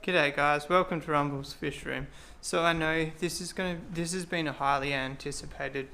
G'day guys, welcome to Rumble's Fish Room. So I know this has been a highly anticipated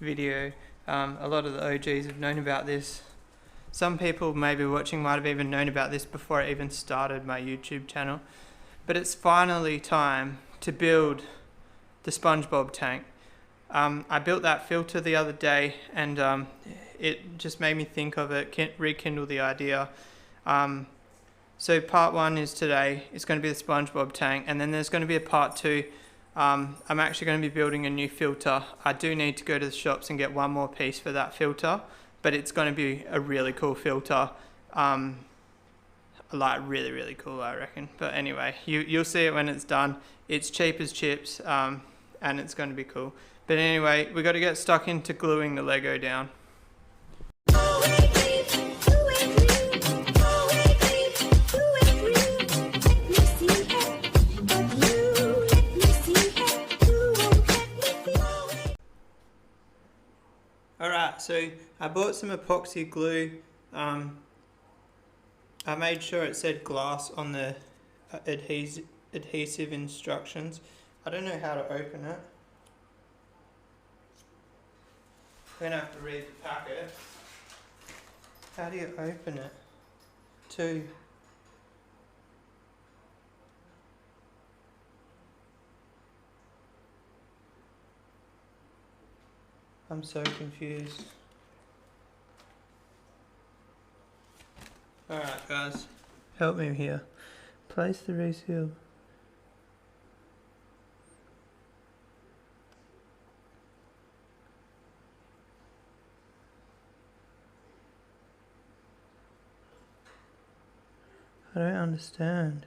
video. A lot of the OGs have known about this. Some people maybe watching might have even known about this before I even started my YouTube channel. But it's finally time to build the SpongeBob tank. I built that filter the other day and it just made me think of it, rekindle the idea. So part one is today, it's going to be the SpongeBob tank, and then there's going to be a part two. I'm actually going to be building a new filter. I do need to go to the shops and get one more piece for that filter, but it's going to be a really cool filter. Like really cool, I reckon. But anyway, you'll see it when it's done. It's cheap as chips, and it's going to be cool. But anyway, we got to get stuck into gluing the Lego down. Alright, so I bought some epoxy glue. I made sure it said glass on the adhesive instructions. I don't know how to open it. I'm going to have to read the packet. How do you open it? I'm so confused. Alright guys, help me here. Place the reseal. I don't understand.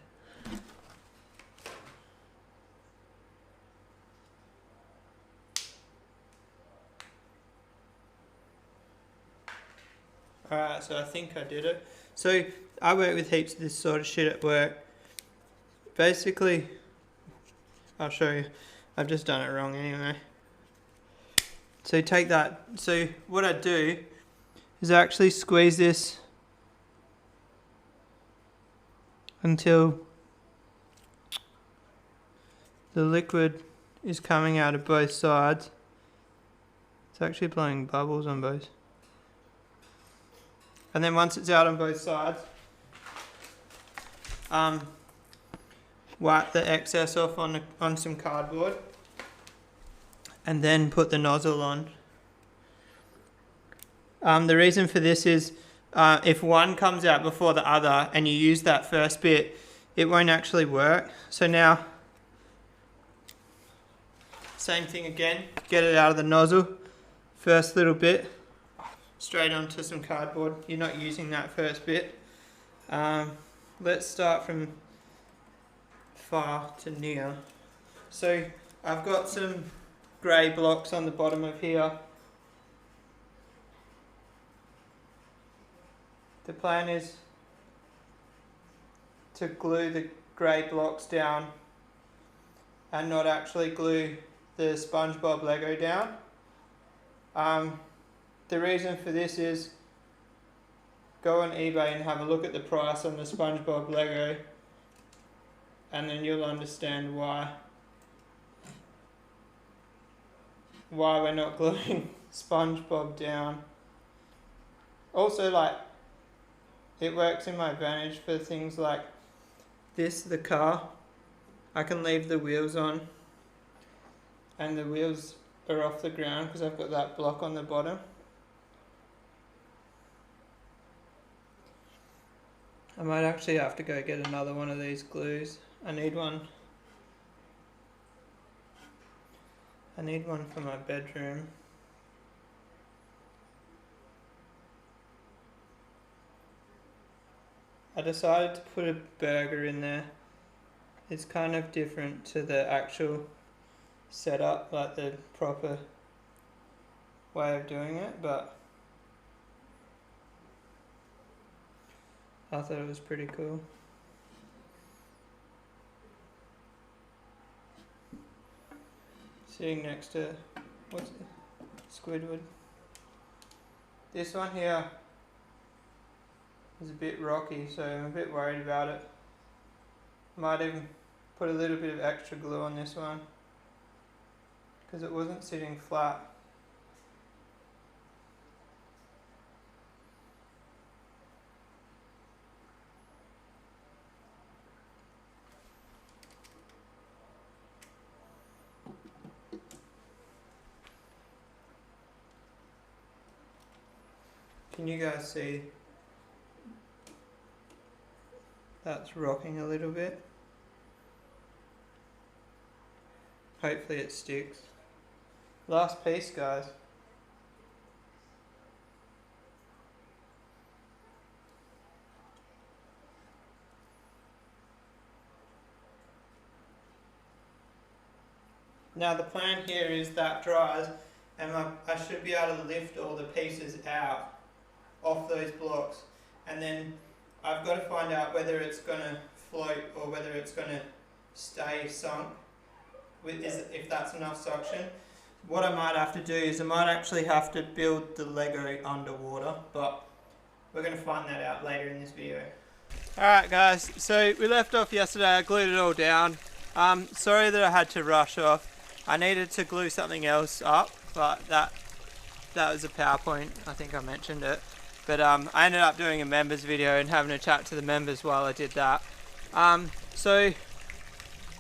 Alright, so I think I did it. So I work with heaps of this sort of shit at work. Basically, I'll show you. I've just done it wrong anyway. So take that. So what I do is I actually squeeze this until the liquid is coming out of both sides. It's actually blowing bubbles on both. And then once it's out on both sides, wipe the excess off on some cardboard and then put the nozzle on. The reason for this is if one comes out before the other and you use that first bit, it won't actually work. So now, same thing again, get it out of the nozzle, first little bit, straight onto some cardboard. You're not using that first bit. Let's start from far to near. So I've got some grey blocks on the bottom of here. The plan is to glue the grey blocks down and not actually glue the SpongeBob Lego down. The reason for this is go on eBay and have a look at the price on the SpongeBob Lego, and then you'll understand why we're not gluing SpongeBob down. Also, like, it works in my advantage for things like this, the car. I can leave the wheels on and the wheels are off the ground because I've got that block on the bottom. I might actually have to go get another one of these glues. I need one for my bedroom. I decided to put a burger in there. It's kind of different to the actual setup, like the proper way of doing it, but I thought it was pretty cool. Sitting next to, what's it? Squidward. This one here is a bit rocky, so I'm a bit worried about it. Might even put a little bit of extra glue on this one because it wasn't sitting flat. Can you guys see that's rocking a little bit? Hopefully it sticks. Last piece, guys. Now the plan here is that dries and I should be able to lift all the pieces out off those blocks, and then I've got to find out whether it's going to float or whether it's going to stay sunk, if that's enough suction. What I might have to do is I might actually have to build the Lego underwater, but we're going to find that out later in this video. Alright guys, so we left off yesterday. I glued it all down. Sorry that I had to rush off. I needed to glue something else up, but that was a PowerPoint. I think I mentioned it. But I ended up doing a members video and having a chat to the members while I did that. So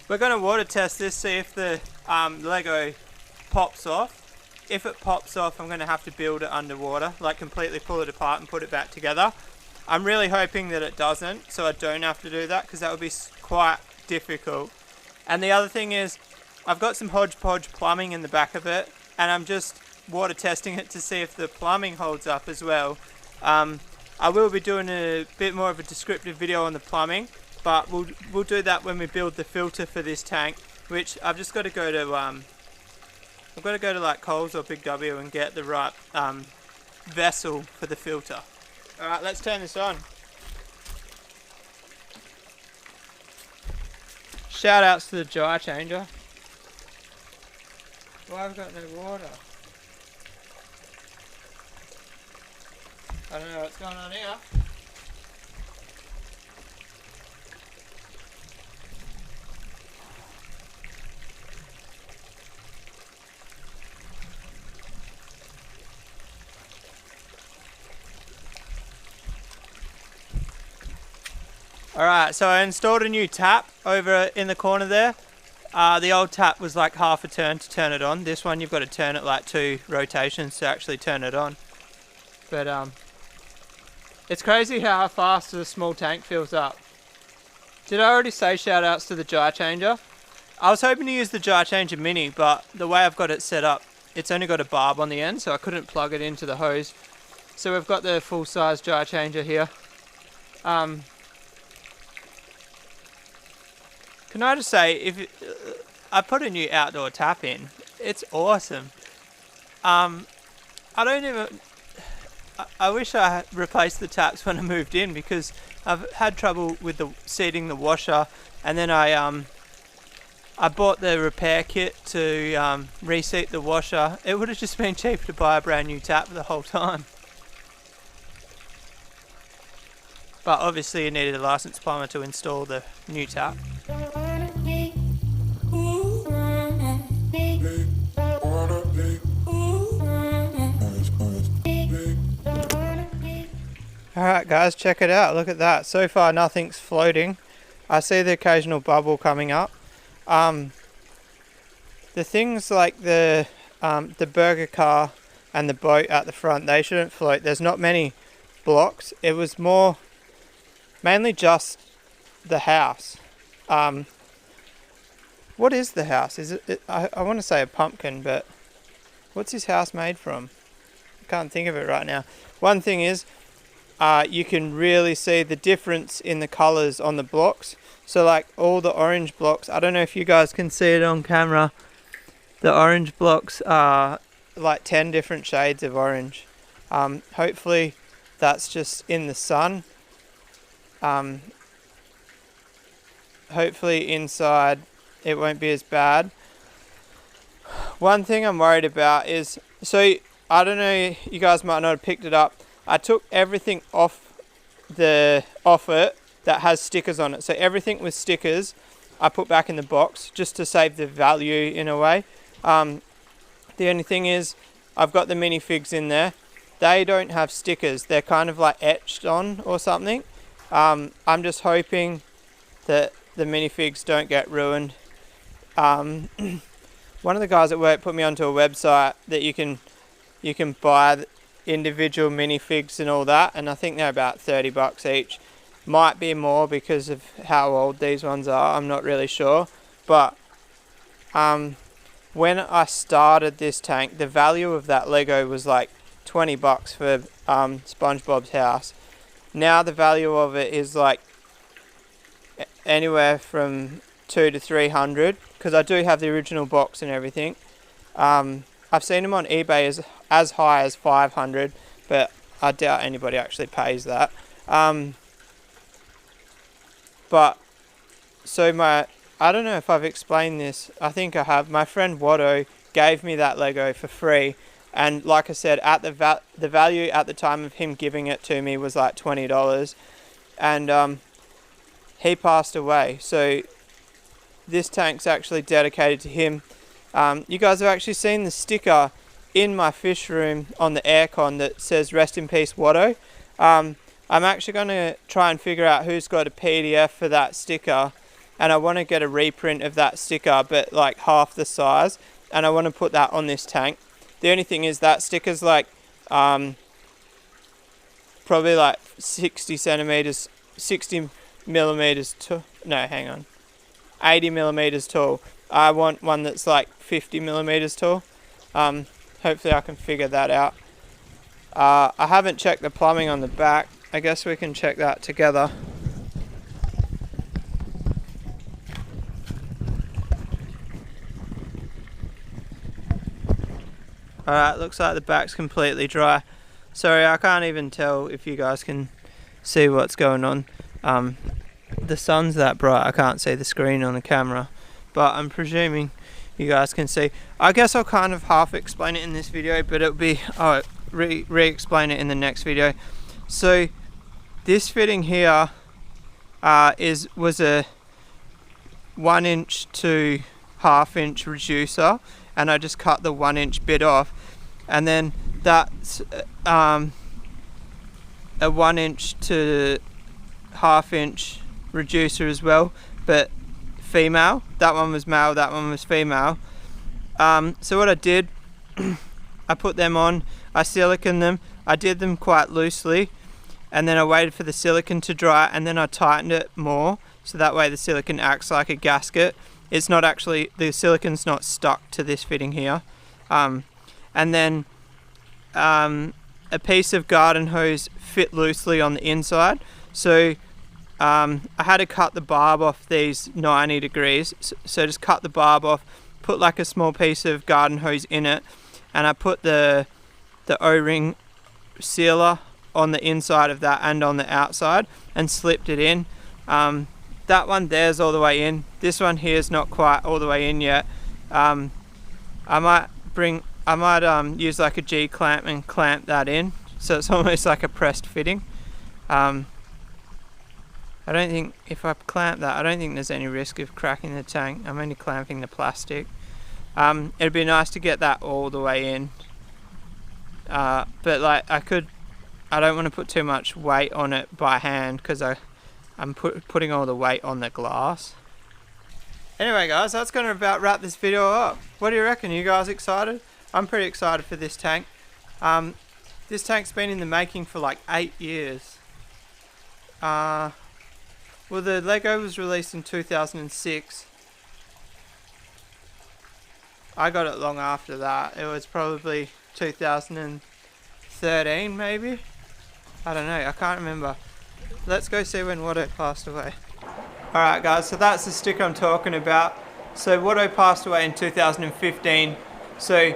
we're going to water test this, see if the Lego pops off. If it pops off, I'm going to have to build it underwater, like completely pull it apart and put it back together. I'm really hoping that it doesn't, so I don't have to do that, because that would be quite difficult. And the other thing is, I've got some hodgepodge plumbing in the back of it, and I'm just water testing it to see if the plumbing holds up as well. I will be doing a bit more of a descriptive video on the plumbing, but we'll do that when we build the filter for this tank, which I've just got to go to like Coles or Big W and get the right vessel for the filter. Alright, let's turn this on. Shout outs to the jar changer. Why have I got no water? I don't know what's going on here. Alright, so I installed a new tap over in the corner there. The old tap was like half a turn to turn it on. This one you've got to turn it like 2 rotations to actually turn it on. But it's crazy how fast a small tank fills up. Did I already say shout outs to the jar changer? I was hoping to use the jar changer mini, but the way I've got it set up, it's only got a barb on the end, so I couldn't plug it into the hose. So we've got the full size jar changer here. Can I just say, I put a new outdoor tap in. It's awesome. I wish I had replaced the taps when I moved in, because I've had trouble with seating the washer, and then I bought the repair kit to reseat the washer. It would have just been cheaper to buy a brand new tap the whole time. But obviously you needed a licensed plumber to install the new tap. Alright guys, check it out, look at that. So far nothing's floating. I see the occasional bubble coming up. The things like the burger car and the boat at the front, they shouldn't float. There's not many blocks. It was mainly just the house. What is the house? Is it I want to say a pumpkin, but what's his house made from? I can't think of it right now. One thing is, you can really see the difference in the colours on the blocks. So like all the orange blocks, I don't know if you guys can see it on camera, the orange blocks are like 10 different shades of orange. Hopefully that's just in the sun. Hopefully inside it won't be as bad. One thing I'm worried about is, so I don't know, you guys might not have picked it up, I took everything off it that has stickers on it. So everything with stickers I put back in the box just to save the value in a way. The only thing is I've got the minifigs in there. They don't have stickers. They're kind of like etched on or something. I'm just hoping that the minifigs don't get ruined. One of the guys at work put me onto a website that you can buy individual minifigs and all that, and I think they're about $30 each. Might be more because of how old these ones are, I'm not really sure. But when I started this tank, the value of that Lego was like $20 for SpongeBob's house. Now the value of it is like anywhere from $200 to $300, because I do have the original box and everything. I've seen them on eBay as high as $500, but I doubt anybody actually pays that. But so I don't know if I've explained this. I think I have. My friend Watto gave me that Lego for free, and like I said, at the value at the time of him giving it to me was like $20, and he passed away. So this tank's actually dedicated to him. You guys have actually seen the sticker in my fish room on the aircon that says "Rest in Peace, Watto." I'm actually going to try and figure out who's got a PDF for that sticker, and I want to get a reprint of that sticker, but like half the size, and I want to put that on this tank. The only thing is that sticker's like probably like 60 centimeters, 60 millimeters tall. No, hang on, 80 millimeters tall. I want one that's like 50 millimeters tall. Hopefully I can figure that out. I haven't checked the plumbing on the back. I guess we can check that together. Alright, looks like the back's completely dry. Sorry, I can't even tell if you guys can see what's going on. The sun's that bright, I can't see the screen on the camera, but I'm presuming you guys can see. I guess I'll kind of half explain it in this video, but it'll be, re-explain it in the next video. So this fitting here was a 1" to ½ inch reducer, and I just cut the 1" bit off, and then that's a 1" to ½ inch reducer as well, but female. That one was male, that one was female. So what I did, I put them on, I siliconed them, I did them quite loosely, and then I waited for the silicone to dry, and then I tightened it more, so that way the silicone acts like a gasket. It's not actually, the silicone's not stuck to this fitting here. And then a piece of garden hose fit loosely on the inside, so I had to cut the barb off these 90 degrees, so just cut the barb off, put like a small piece of garden hose in it, and I put the O-ring sealer on the inside of that and on the outside, and slipped it in. That one there's all the way in. This one here is not quite all the way in yet. I might use like a G clamp and clamp that in, so it's almost like a pressed fitting. I don't think, if I clamp that, I don't think there's any risk of cracking the tank. I'm only clamping the plastic. It'd be nice to get that all the way in. But like I don't want to put too much weight on it by hand, because I'm putting all the weight on the glass. Anyway guys, that's going to about wrap this video up. What do you reckon? Are you guys excited? I'm pretty excited for this tank. This tank's been in the making for like 8 years. Well, the Lego was released in 2006. I got it long after that. It was probably 2013 maybe? I don't know, I can't remember. Let's go see when Watto passed away. Alright guys, so that's the sticker I'm talking about. So Watto passed away in 2015. So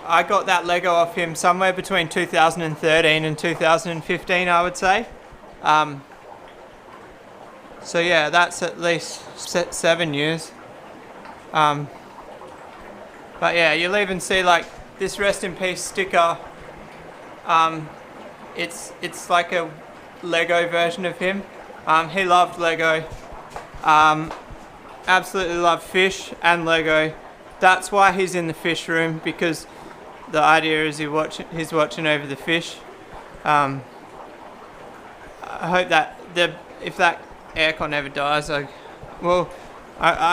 I got that Lego off him somewhere between 2013 and 2015, I would say. So yeah, that's at least 7 years. But yeah, you'll even see like this rest in peace sticker. It's like a Lego version of him. He loved Lego. Absolutely loved fish and Lego. That's why he's in the fish room, because the idea is he's watching over the fish. I hope that if that aircon ever dies, I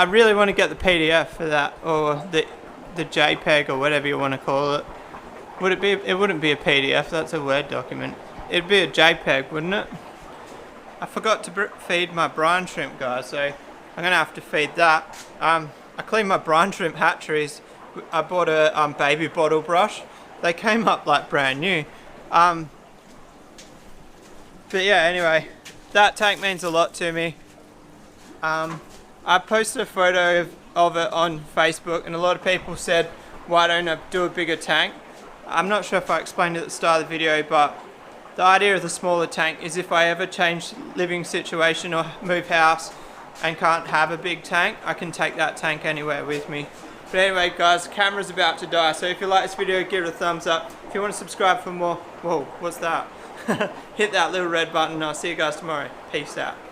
really want to get the PDF for that, or the JPEG, or whatever you want to call it. Would it be? It wouldn't be a PDF. That's a Word document. It'd be a JPEG, wouldn't it? I forgot to feed my brine shrimp, guys, so I'm gonna have to feed that. I cleaned my brine shrimp hatcheries. I bought a baby bottle brush. They came up like brand new. But yeah, anyway, that tank means a lot to me. I posted a photo of it on Facebook, and a lot of people said, why don't I do a bigger tank? I'm not sure if I explained it at the start of the video, but the idea of the smaller tank is if I ever change living situation or move house and can't have a big tank, I can take that tank anywhere with me. But anyway, guys, the camera's about to die, so if you like this video, give it a thumbs up. If you want to subscribe for more, whoa, what's that? Hit that little red button, and I'll see you guys tomorrow. Peace out.